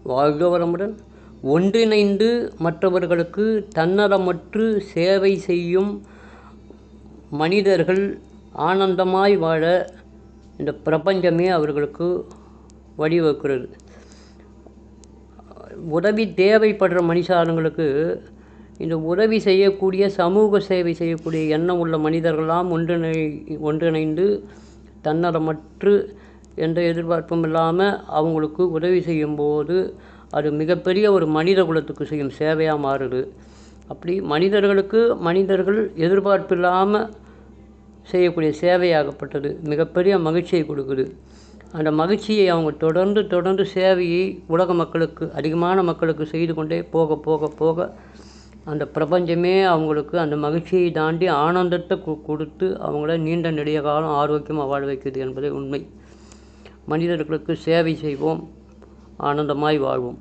வாழ்க வளமுடன். ஒன்றிணைந்து மற்றவர்களுக்கு தன்னலமற்று சேவை செய்யும் மனிதர்கள் ஆனந்தமாய் வாழ இந்த பிரபஞ்சமே அவர்களுக்கு வழிவகுக்கிறது. உதவி தேவைப்படுற மனுஷாளுங்களுக்கு இந்த உதவி செய்யக்கூடிய சமூக சேவை செய்யக்கூடிய எண்ணம் உள்ள மனிதர்களெல்லாம் ஒன்றிணைந்து தன்னலமற்று எந்த எதிர்பார்ப்பும் இல்லாமல் அவங்களுக்கு உதவி செய்யும்போது அது மிகப்பெரிய ஒரு மனித குலத்துக்கு செய்யும் சேவையாக மாறுது. அப்படி மனிதர்கள் எதிர்பார்ப்பு இல்லாமல் செய்யக்கூடிய சேவையாகப்பட்டது மிகப்பெரிய மகிழ்ச்சியை கொடுக்குது. அந்த மகிழ்ச்சியை அவங்க தொடர்ந்து சேவையை உலக மக்களுக்கு அதிகமான மக்களுக்கு செய்து கொண்டே போக அந்த பிரபஞ்சமே அவங்களுக்கு அந்த மகிழ்ச்சியை தாண்டி ஆனந்தத்தை கொடுத்து அவங்கள நீண்ட நெடிய காலம் ஆரோக்கியமாக வாழ வைக்குது என்பதே உண்மை. மனிதர்களுக்கு சேவை செய்வோம், ஆனந்தமாய் வாழ்வோம்.